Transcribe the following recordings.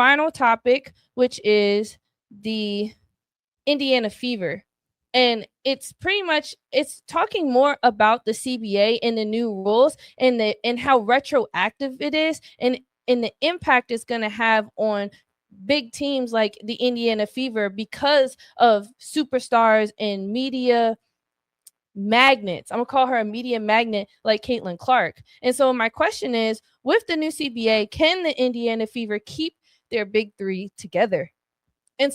final topic, which is the Indiana Fever. And it's talking more about the CBA and the new rules and how retroactive it is and the impact it's going to have on big teams like the Indiana Fever because of superstars and media magnets. I'm gonna call her a media magnet like Caitlin Clark. And so my question is, with the new CBA, can the Indiana Fever keep their big three together? And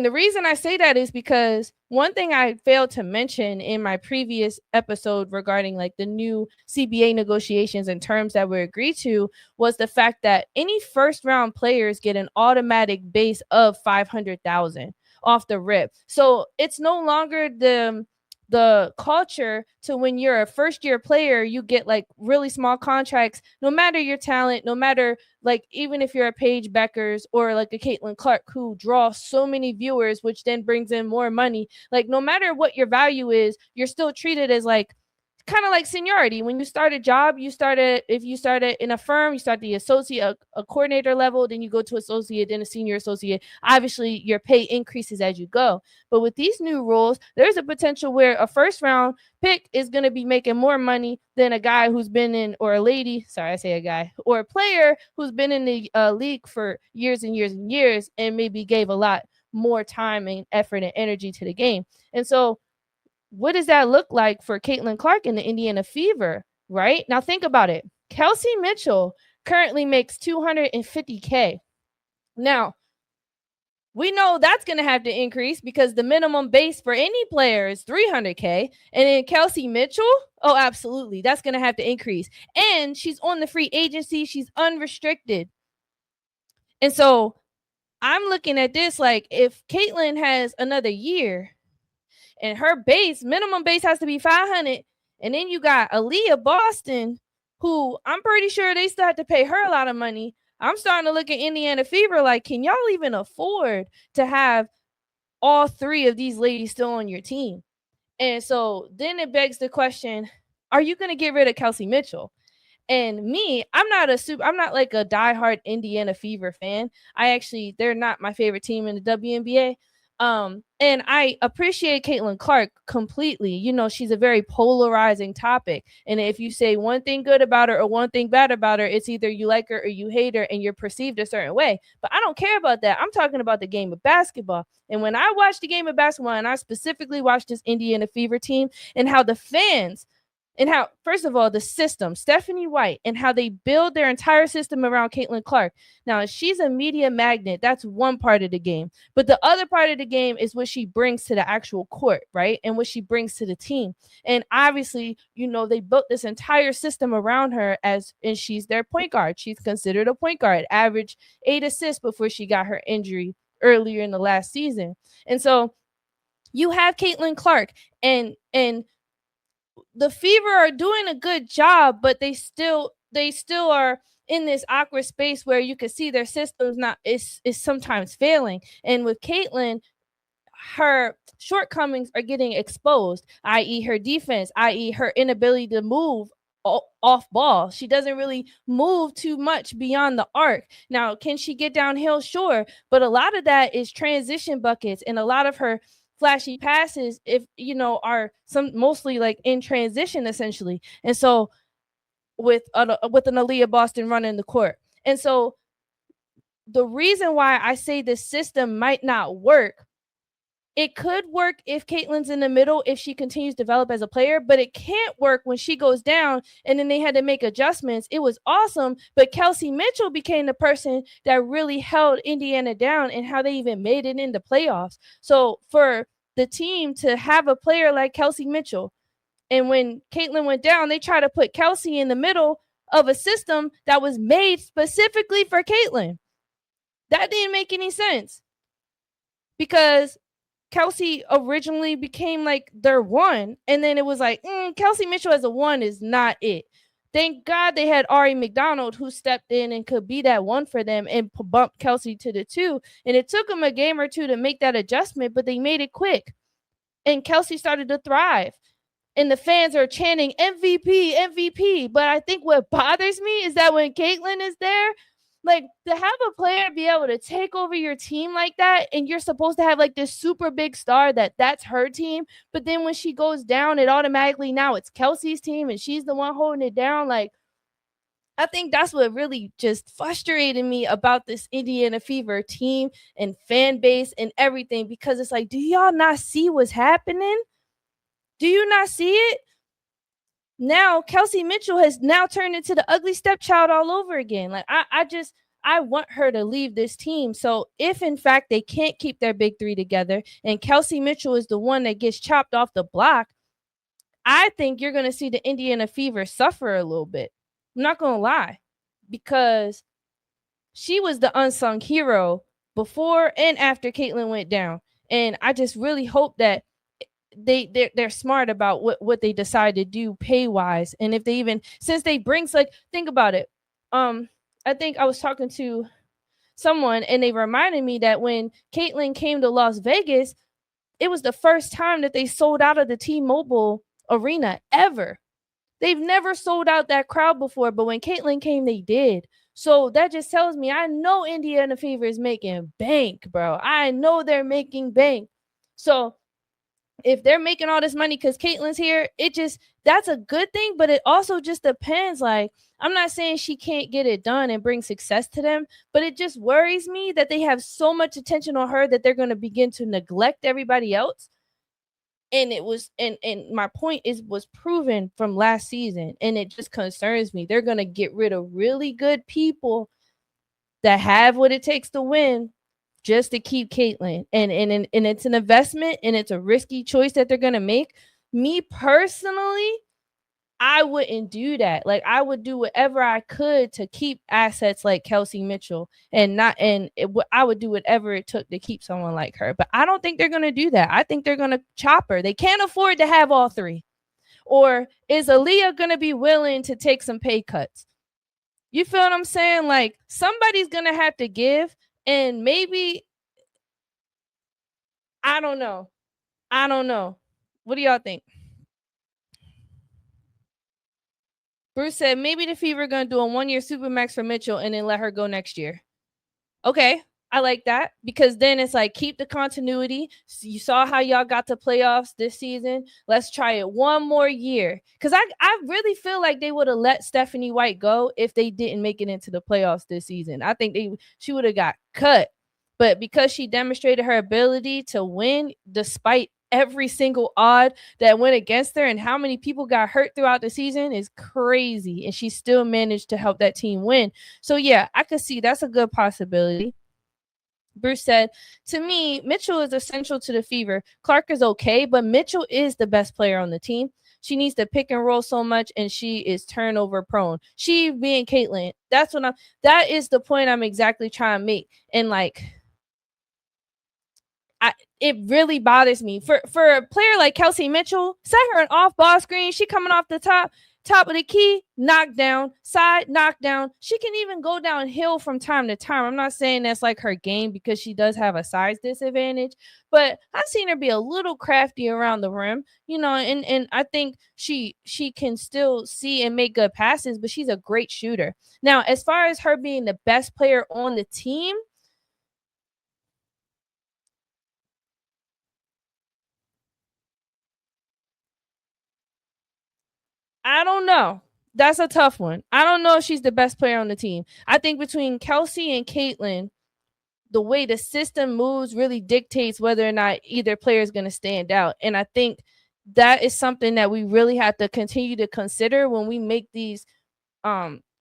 the reason I say that is because one thing I failed to mention in my previous episode regarding like the new CBA negotiations and terms that were agreed to was the fact that any first round players get an automatic base of $500,000 off the rip. So it's no longer the culture to when you're a first year player, you get like really small contracts, no matter your talent, no matter like even if you're a Paige Beckers or like a Caitlin Clark who draw so many viewers, which then brings in more money. Like no matter what your value is, you're still treated as like kind of like seniority. When you start a job, if you started in a firm, you start the associate, a coordinator level, then you go to associate, then a senior associate. Obviously, your pay increases as you go. But with these new rules, there's a potential where a first round pick is going to be making more money than a guy who's been in, or a lady, sorry, I say a guy, or a player who's been in the league for years and years and years and maybe gave a lot more time and effort and energy to the game. And so what does that look like for Caitlin Clark in the Indiana Fever, right? Now think about it. Kelsey Mitchell currently makes $250K. Now, we know that's going to have to increase because the minimum base for any player is $300K. And then Kelsey Mitchell, oh, absolutely. That's going to have to increase. And she's on the free agency. She's unrestricted. And so I'm looking at this like if Caitlin has another year and her minimum base has to be 500. And then you got Aaliyah Boston, who I'm pretty sure they still have to pay her a lot of money. I'm starting to look at Indiana Fever like, can y'all even afford to have all three of these ladies still on your team? And so then it begs the question, are you going to get rid of Kelsey Mitchell? And me, I'm not like a diehard Indiana Fever fan. They're not my favorite team in the WNBA. And I appreciate Caitlin Clark completely. You know, she's a very polarizing topic. And if you say one thing good about her or one thing bad about her, it's either you like her or you hate her and you're perceived a certain way. But I don't care about that. I'm talking about the game of basketball. And when I watched the game of basketball, and I specifically watched this Indiana Fever team and how the fans and how, first of all, the system, Stephanie White, and how they build their entire system around Caitlin Clark. Now, she's a media magnet. That's one part of the game. But the other part of the game is what she brings to the actual court, right? And what she brings to the team. And obviously, you know, they built this entire system around her and she's their point guard. She's considered a point guard, averaged 8 assists before she got her injury earlier in the last season. And so you have Caitlin Clark and the Fever are doing a good job, but they still are in this awkward space where you can see their system's is sometimes failing. And with Caitlin, her shortcomings are getting exposed, i.e. her defense, i.e. her inability to move off ball. She doesn't really move too much beyond the arc. Now, can she get downhill? Sure. But a lot of that is transition buckets, and a lot of her flashy passes, are mostly like in transition essentially. And so with an Aaliyah Boston running the court. And so the reason why I say this system might not work, it could work if Caitlin's in the middle, if she continues to develop as a player, but it can't work when she goes down and then they had to make adjustments. It was awesome, but Kelsey Mitchell became the person that really held Indiana down and how they even made it into playoffs. So for the team to have a player like Kelsey Mitchell, and when Caitlin went down, they tried to put Kelsey in the middle of a system that was made specifically for Caitlin. That didn't make any sense because Kelsey originally became like their one, and then it was like, Kelsey Mitchell as a one is not it. Thank God they had Ari McDonald who stepped in and could be that one for them and bumped Kelsey to the two. And it took them a game or two to make that adjustment, but they made it quick. And Kelsey started to thrive. And the fans are chanting MVP, MVP. But I think what bothers me is that when Caitlin is there, Like, to have a player be able to take over your team like that, and you're supposed to have like this super big star that's her team, but then when she goes down, it automatically now it's Kelsey's team and she's the one holding it down. Like, I think that's what really just frustrated me about this Indiana Fever team and fan base and everything, because it's like, do y'all not see what's happening? Do you not see it? Now Kelsey Mitchell has now turned into the ugly stepchild all over again. Like, I want her to leave this team. So if in fact they can't keep their big three together and Kelsey Mitchell is the one that gets chopped off the block, I think you're going to see the Indiana Fever suffer a little bit. I'm not going to lie, because she was the unsung hero before and after Caitlin went down. And I just really hope that they're smart about what they decide to do pay wise, and if they even, since they brings, like, think about it. I think I was talking to someone and they reminded me that when Caitlin came to Las Vegas, it was the first time that they sold out of the T-Mobile arena ever. They've never sold out that crowd before, but when Caitlin came, they did. So that just tells me, I know Indiana Fever is making bank, bro. I know they're making bank. So if they're making all this money because Caitlin's here, that's a good thing, but it also just depends. Like, I'm not saying she can't get it done and bring success to them, but it just worries me that they have so much attention on her that they're going to begin to neglect everybody else. And it was, and my point was proven from last season, and it just concerns me. They're going to get rid of really good people that have what it takes to win just to keep Caitlin. And it's an investment and it's a risky choice that they're going to make. Me personally, I wouldn't do that. Like, I would do whatever I could to keep assets like Kelsey Mitchell, I would do whatever it took to keep someone like her. But I don't think they're going to do that. I think they're going to chop her. They can't afford to have all three. Or is Aaliyah going to be willing to take some pay cuts? You feel what I'm saying? Like, somebody's going to have to give, and maybe, I don't know. What do y'all think? Bruce said maybe the Fever going to do a 1-year supermax for Mitchell and then let her go next year. Okay, I like that, because then it's like, keep the continuity. You saw how y'all got to playoffs this season. Let's try it one more year. Because I really feel like they would have let Stephanie White go if they didn't make it into the playoffs this season. I think she would have got cut. But because she demonstrated her ability to win despite every single odd that went against her, and how many people got hurt throughout the season is crazy, and she still managed to help that team win. So yeah, I could see that's a good possibility. Bruce said, to me, Mitchell is essential to the Fever. Clark is okay, but Mitchell is the best player on the team. She needs to pick and roll so much, and she is turnover prone. She being Caitlin, that is the point I'm exactly trying to make. And like, it really bothers me for a player like Kelsey Mitchell. Set her an off ball screen. She coming off the top of the key, knockdown, side knockdown. She can even go downhill from time to time. I'm not saying that's like her game, because she does have a size disadvantage, but I've seen her be a little crafty around the rim, and I think she can still see and make good passes, but she's a great shooter. Now, as far as her being the best player on the team, I don't know. That's a tough one. I don't know if she's the best player on the team. I think between Kelsey and Caitlin, the way the system moves really dictates whether or not either player is going to stand out. And I think that is something that we really have to continue to consider when we make these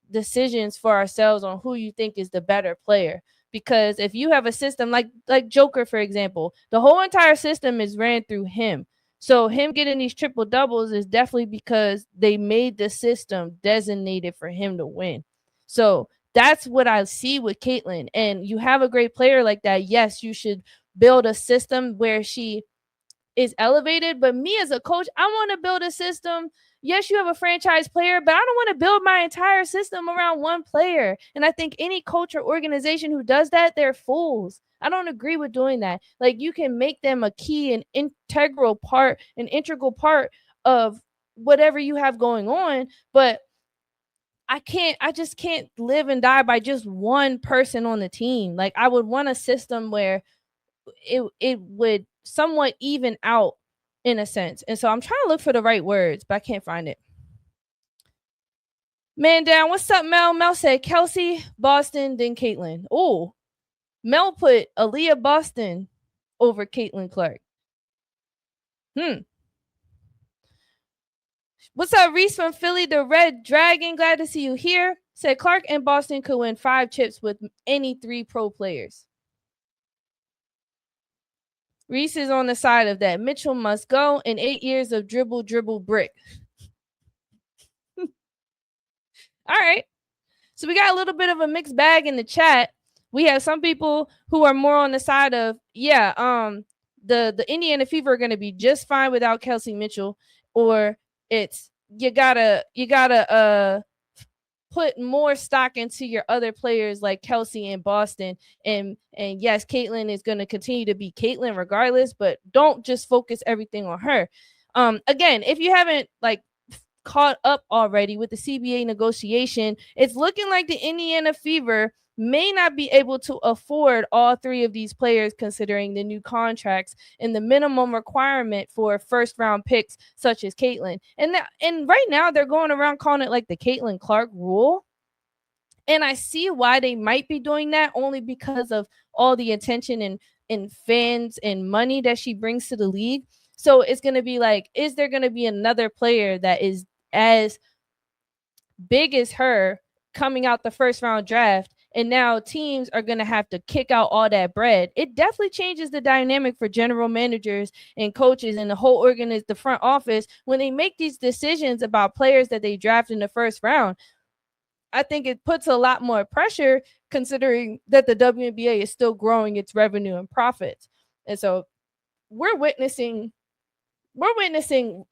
decisions for ourselves on who you think is the better player. Because if you have a system like Joker, for example, the whole entire system is ran through him. So him getting these triple doubles is definitely because they made the system designated for him to win. So that's what I see with Caitlin. And you have a great player like that, yes, you should build a system where she is elevated. But me as a coach, I want to build a system. Yes, you have a franchise player, but I don't want to build my entire system around one player. And I think any coach or organization who does that, they're fools. I don't agree with doing that. Like, you can make them a key and integral part of whatever you have going on, but I just can't live and die by just one person on the team. Like, I would want a system where it would somewhat even out in a sense. And so I'm trying to look for the right words, but I can't find it. Man down, what's up, Mel? Mel said Kelsey, Boston, then Caitlin. Oh, Mel put Aaliyah Boston over Caitlin Clark. What's up, Reese from Philly, the Red Dragon? Glad to see you here. Said Clark and Boston could win 5 chips with any 3 pro players. Reese is on the side of that. Mitchell must go in 8 years of dribble, brick. All right. So we got a little bit of a mixed bag in the chat. We have some people who are more on the side of, the Indiana Fever are going to be just fine without Kelsey Mitchell, or it's you gotta put more stock into your other players like Kelsey and Boston. And yes, Caitlin is going to continue to be Caitlin regardless, but don't just focus everything on her. Again, if you haven't caught up already with the CBA negotiation, it's looking like the Indiana Fever may not be able to afford all 3 of these players, considering the new contracts and the minimum requirement for first round picks such as Caitlin. And right now they're going around calling it like the Caitlin Clark rule. And I see why they might be doing that, only because of all the attention and fans and money that she brings to the league. So it's going to be like, is there going to be another player that is as big as her coming out the first round draft, and now teams are going to have to kick out all that bread? It definitely changes the dynamic for general managers and coaches and the whole the front office when they make these decisions about players that they draft in the first round. I think it puts a lot more pressure, considering that the WNBA is still growing its revenue and profits. And so we're witnessing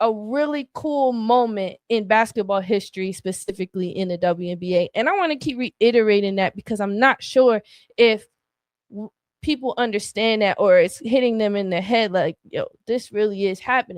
a really cool moment in basketball history, specifically in the WNBA. And I want to keep reiterating that, because I'm not sure if people understand that, or it's hitting them in the head like, yo, this really is happening.